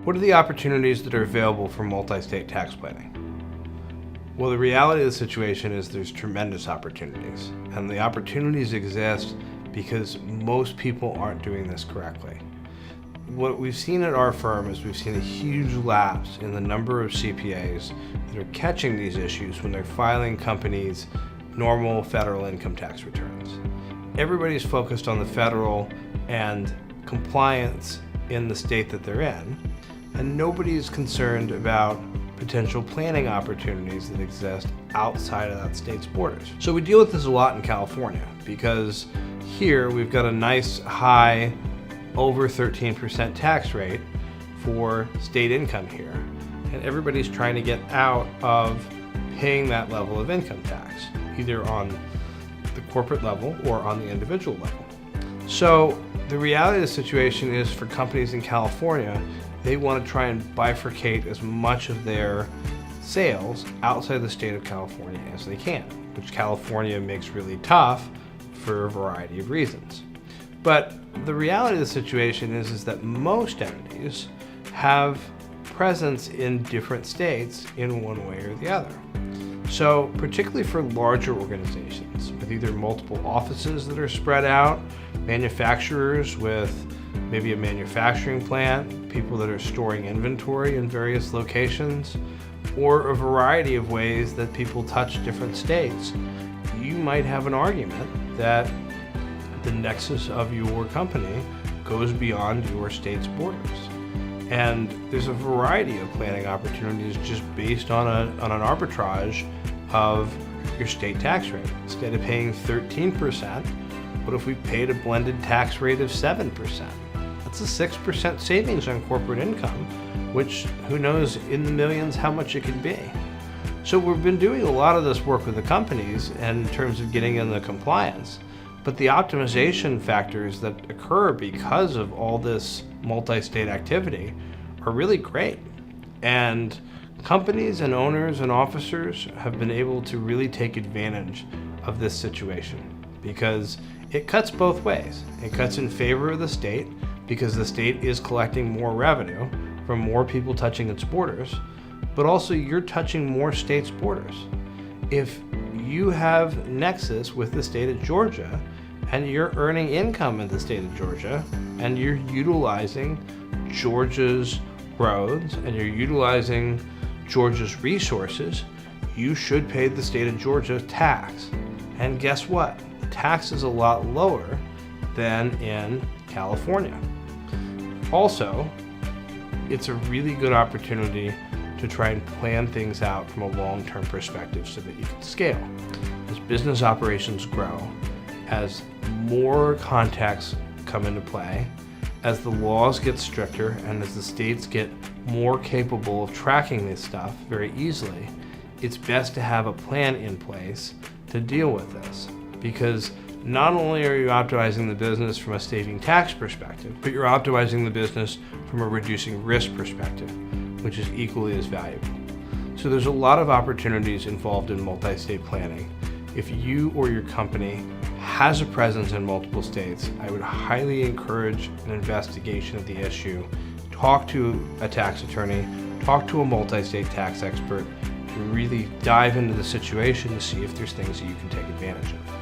What are the opportunities that are available for multi-state tax planning? Well, the reality of the situation is there's tremendous opportunities, and the opportunities exist because most people aren't doing this correctly. What we've seen at our firm is we've seen a huge lapse in the number of CPAs that are catching these issues when they're filing companies' normal federal income tax returns. Everybody's focused on the federal and compliance in the state that they're in, and nobody's concerned about potential planning opportunities that exist outside of that state's borders. So we deal with this a lot in California because here we've got a nice high over 13% tax rate for state income here, and everybody's trying to get out of paying that level of income tax, either on the corporate level or on the individual level. So the reality of the situation is for companies in California, they want to try and bifurcate as much of their sales outside the state of California as they can, which California makes really tough for a variety of reasons. But the reality of the situation is that most entities have presence in different states in one way or the other. So particularly for larger organizations with either multiple offices that are spread out, manufacturers with maybe a manufacturing plant, people that are storing inventory in various locations, or a variety of ways that people touch different states, you might have an argument that the nexus of your company goes beyond your state's borders. And there's a variety of planning opportunities just based on an arbitrage of your state tax rate. Instead of paying 13%, what if we paid a blended tax rate of 7%? That's a 6% savings on corporate income, which who knows in the millions how much it could be. So we've been doing a lot of this work with the companies in terms of getting in the compliance, but the optimization factors that occur because of all this multi-state activity are really great. And companies and owners and officers have been able to really take advantage of this situation because it cuts both ways. It cuts in favor of the state because the state is collecting more revenue from more people touching its borders, but also you're touching more states' borders. If you have nexus with the state of Georgia and you're earning income in the state of Georgia and you're utilizing Georgia's roads and you're utilizing Georgia's resources, you should pay the state of Georgia tax. And guess what? The tax is a lot lower than in California. Also, it's a really good opportunity to try and plan things out from a long-term perspective so that you can scale. As business operations grow, as more contacts come into play, as the laws get stricter, and as the states get more capable of tracking this stuff very easily, it's best to have a plan in place to deal with this. Because not only are you optimizing the business from a saving tax perspective, but you're optimizing the business from a reducing risk perspective, which is equally as valuable. So there's a lot of opportunities involved in multi-state planning. If you or your company has a presence in multiple states, I would highly encourage an investigation of the issue. Talk to a tax attorney, talk to a multi-state tax expert to really dive into the situation to see if there's things that you can take advantage of.